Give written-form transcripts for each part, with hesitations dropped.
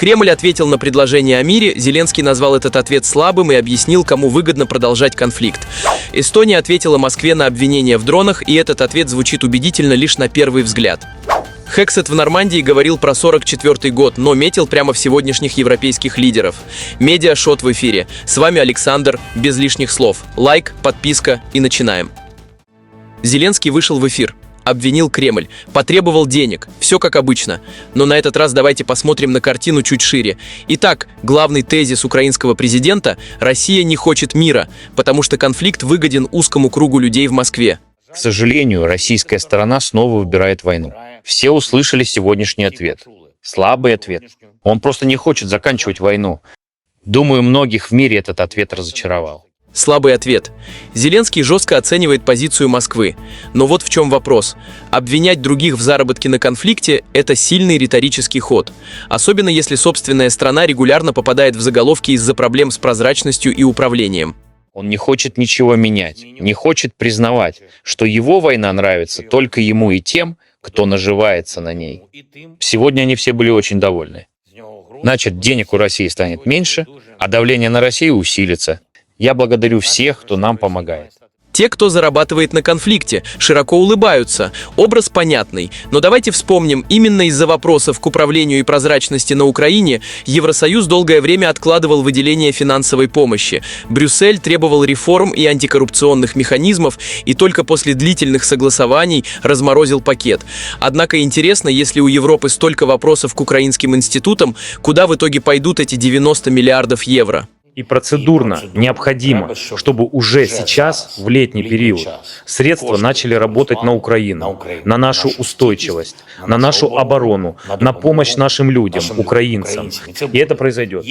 Кремль ответил на предложение о мире, Зеленский назвал этот ответ слабым и объяснил, кому выгодно продолжать конфликт. Эстония ответила Москве на обвинения в дронах, и этот ответ звучит убедительно лишь на первый взгляд. Хексет в Нормандии говорил про 44-й год, но метил прямо в сегодняшних европейских лидеров. Медиашот в эфире. С вами Александр, без лишних слов. Лайк, подписка и начинаем. Зеленский вышел в эфир. Обвинил Кремль, потребовал денег, все как обычно. Но на этот раз давайте посмотрим на картину чуть шире. Итак, главный тезис украинского президента – Россия не хочет мира, потому что конфликт выгоден узкому кругу людей в Москве. К сожалению, российская сторона снова выбирает войну. Все услышали сегодняшний ответ. Слабый ответ. Он просто не хочет заканчивать войну. Думаю, многих в мире этот ответ разочаровал. Слабый ответ. Зеленский жестко оценивает позицию Москвы. Но вот в чем вопрос. Обвинять других в заработке на конфликте – это сильный риторический ход. Особенно если собственная страна регулярно попадает в заголовки из-за проблем с прозрачностью и управлением. Он не хочет ничего менять, не хочет признавать, что его война нравится только ему и тем, кто наживается на ней. Сегодня они все были очень довольны. Значит, денег у России станет меньше, а давление на Россию усилится. Я благодарю всех, кто нам помогает. Те, кто зарабатывает на конфликте, широко улыбаются. Образ понятный. Но давайте вспомним, именно из-за вопросов к управлению и прозрачности на Украине Евросоюз долгое время откладывал выделение финансовой помощи. Брюссель требовал реформ и антикоррупционных механизмов, и только после длительных согласований разморозил пакет. Однако интересно, если у Европы столько вопросов к украинским институтам, куда в итоге пойдут эти 90 миллиардов евро? И процедурно необходимо, чтобы уже сейчас, в летний период, средства начали работать на Украину, на нашу устойчивость, на нашу оборону, на помощь нашим людям, украинцам. И это произойдет.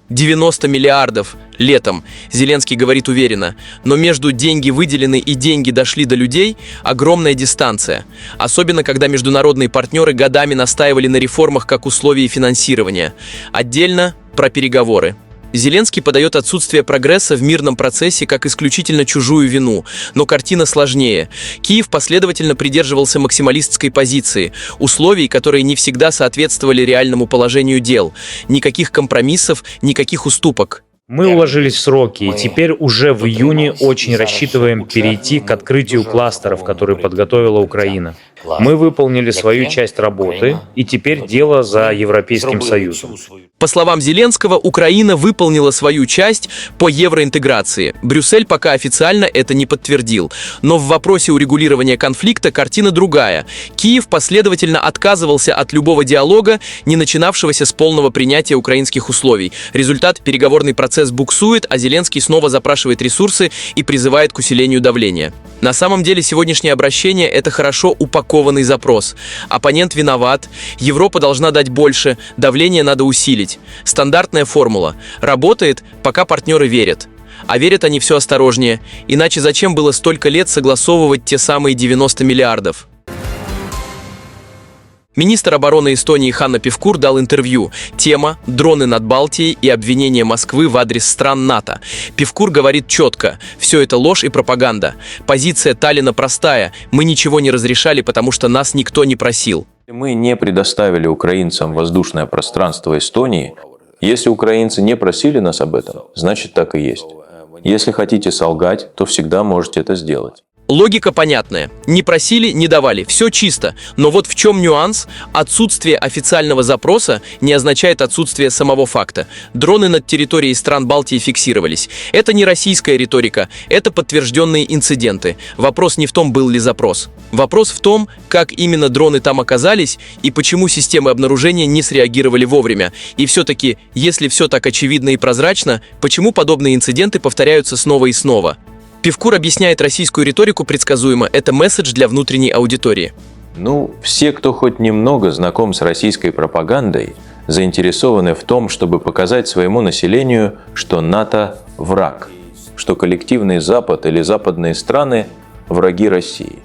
90 миллиардов летом, Зеленский говорит уверенно. Но между деньги выделены и деньги дошли до людей огромная дистанция. Особенно, когда международные партнеры годами настаивали на реформах как условии финансирования. Отдельно про переговоры. Зеленский подает отсутствие прогресса в мирном процессе как исключительно чужую вину, но картина сложнее. Киев последовательно придерживался максималистской позиции, условий, которые не всегда соответствовали реальному положению дел. Никаких компромиссов, никаких уступок. Мы уложились в сроки, и теперь уже в июне очень рассчитываем перейти к открытию кластеров, которые подготовила Украина. Мы выполнили свою часть работы, и теперь дело за Европейским Союзом. По словам Зеленского, Украина выполнила свою часть по евроинтеграции. Брюссель пока официально это не подтвердил. Но в вопросе урегулирования конфликта картина другая. Киев последовательно отказывался от любого диалога, не начинавшегося с полного принятия украинских условий. Результат – переговорный процесс буксует, а Зеленский снова запрашивает ресурсы и призывает к усилению давления. На самом деле сегодняшнее обращение – это хорошо упакованный запрос. Оппонент виноват, Европа должна дать больше, давление надо усилить. Стандартная формула. Работает, пока партнеры верят. А верят они все осторожнее. Иначе зачем было столько лет согласовывать те самые 90 миллиардов? Министр обороны Эстонии Ханна Певкур дал интервью. Тема – дроны над Балтией и обвинения Москвы в адрес стран НАТО. Певкур говорит четко – все это ложь и пропаганда. Позиция Таллина простая – мы ничего не разрешали, потому что нас никто не просил. Мы не предоставили украинцам воздушное пространство Эстонии. Если украинцы не просили нас об этом, значит так и есть. Если хотите солгать, то всегда можете это сделать. Логика понятная. Не просили, не давали. Все чисто. Но вот в чем нюанс? Отсутствие официального запроса не означает отсутствие самого факта. Дроны над территорией стран Балтии фиксировались. Это не российская риторика, это подтвержденные инциденты. Вопрос не в том, был ли запрос. Вопрос в том, как именно дроны там оказались и почему системы обнаружения не среагировали вовремя. И все-таки, если все так очевидно и прозрачно, почему подобные инциденты повторяются снова и снова? Певкур объясняет российскую риторику предсказуемо. Это месседж для внутренней аудитории. Все, кто хоть немного знаком с российской пропагандой, заинтересованы в том, чтобы показать своему населению, что НАТО – враг, что коллективный Запад или западные страны – враги России.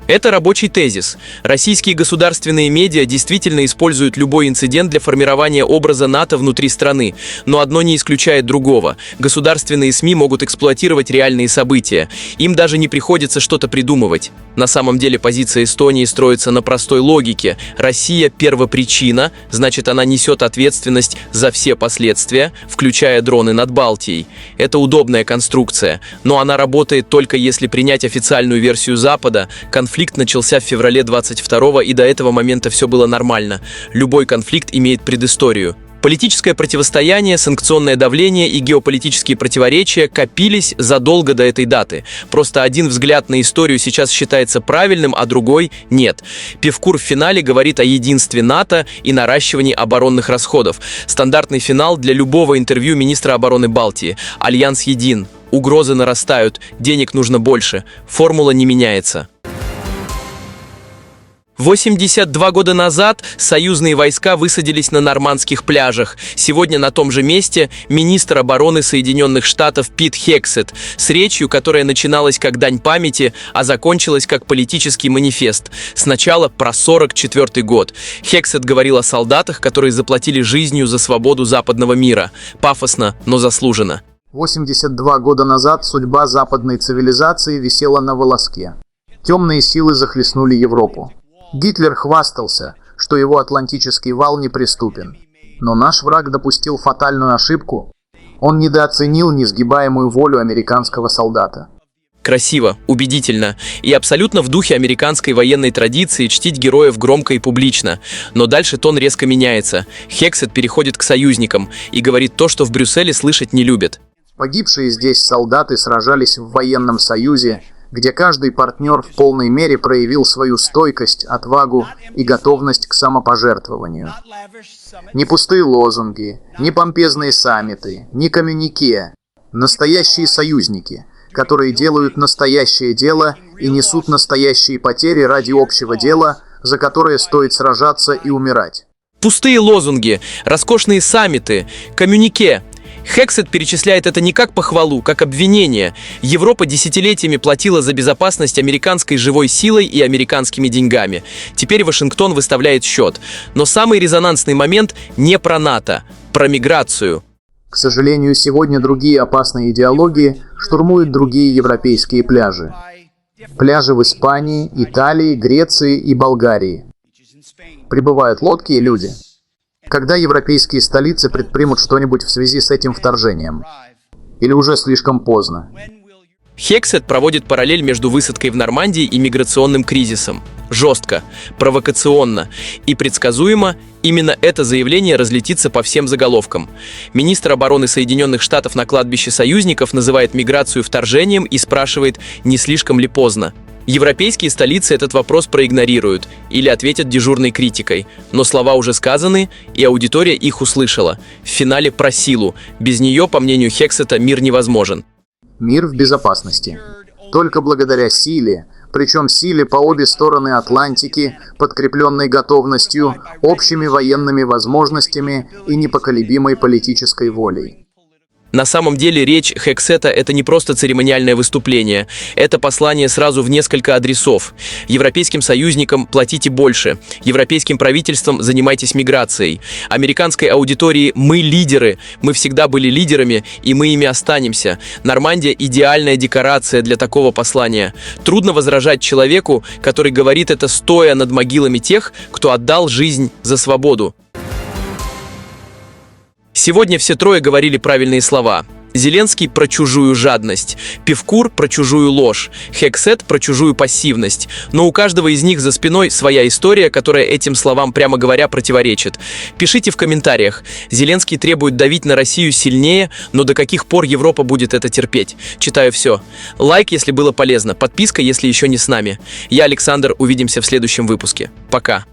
Это рабочий тезис. Российские государственные медиа действительно используют любой инцидент для формирования образа НАТО внутри страны, но одно не исключает другого. Государственные СМИ могут эксплуатировать реальные события. Им даже не приходится что-то придумывать. На самом деле позиция Эстонии строится на простой логике. Россия – первопричина, значит, она несет ответственность за все последствия, включая дроны над Балтией. Это удобная конструкция, но она работает только если принять официальную версию Запада. Конфликт начался в феврале 22-го, и до этого момента все было нормально. Любой конфликт имеет предысторию. Политическое противостояние, санкционное давление и геополитические противоречия копились задолго до этой даты. Просто один взгляд на историю сейчас считается правильным, а другой – нет. Певкур в финале говорит о единстве НАТО и наращивании оборонных расходов. Стандартный финал для любого интервью министра обороны Балтии. Альянс един. Угрозы нарастают, денег нужно больше. Формула не меняется. 82 года назад союзные войска высадились на нормандских пляжах. Сегодня на том же месте министр обороны Соединенных Штатов Пит Хексет с речью, которая начиналась как дань памяти, а закончилась как политический манифест. Сначала про 44-й год. Хексет говорил о солдатах, которые заплатили жизнью за свободу западного мира. Пафосно, но заслуженно. 82 года назад судьба западной цивилизации висела на волоске. Темные силы захлестнули Европу. Гитлер хвастался, что его Атлантический вал неприступен. Но наш враг допустил фатальную ошибку. Он недооценил несгибаемую волю американского солдата. Красиво, убедительно и абсолютно в духе американской военной традиции чтить героев громко и публично. Но дальше тон резко меняется. Хексет переходит к союзникам и говорит то, что в Брюсселе слышать не любят. Погибшие здесь солдаты сражались в военном союзе, где каждый партнер в полной мере проявил свою стойкость, отвагу и готовность к самопожертвованию. Не пустые лозунги, не помпезные саммиты, не коммюнике. Настоящие союзники, которые делают настоящее дело и несут настоящие потери ради общего дела, за которое стоит сражаться и умирать. Пустые лозунги, роскошные саммиты, коммюнике. Хексет перечисляет это не как похвалу, как обвинение. Европа десятилетиями платила за безопасность американской живой силой и американскими деньгами. Теперь Вашингтон выставляет счет. Но самый резонансный момент не про НАТО, про миграцию. К сожалению, сегодня другие опасные идеологии штурмуют другие европейские пляжи. Пляжи в Испании, Италии, Греции и Болгарии. Прибывают лодки и люди. Когда европейские столицы предпримут что-нибудь в связи с этим вторжением? Или уже слишком поздно? Хексет проводит параллель между высадкой в Нормандии и миграционным кризисом. Жестко, провокационно и предсказуемо именно это заявление разлетится по всем заголовкам. Министр обороны Соединенных Штатов на кладбище союзников называет миграцию вторжением и спрашивает, не слишком ли поздно. Европейские столицы этот вопрос проигнорируют или ответят дежурной критикой, но слова уже сказаны, и аудитория их услышала. В финале про силу. Без нее, по мнению Хексета, мир невозможен. Мир в безопасности. Только благодаря силе, причем силе по обе стороны Атлантики, подкрепленной готовностью, общими военными возможностями и непоколебимой политической волей. На самом деле речь Хексета – это не просто церемониальное выступление. Это послание сразу в несколько адресов. Европейским союзникам платите больше. Европейским правительствам занимайтесь миграцией. Американской аудитории мы лидеры. Мы всегда были лидерами, и мы ими останемся. Нормандия – идеальная декорация для такого послания. Трудно возражать человеку, который говорит это стоя над могилами тех, кто отдал жизнь за свободу. Сегодня все трое говорили правильные слова. Зеленский про чужую жадность, Певкур про чужую ложь, Хексет про чужую пассивность. Но у каждого из них за спиной своя история, которая этим словам, прямо говоря, противоречит. Пишите в комментариях. Зеленский требует давить на Россию сильнее, но до каких пор Европа будет это терпеть? Читаю все. Лайк, если было полезно, подписка, если еще не с нами. Я Александр, увидимся в следующем выпуске. Пока.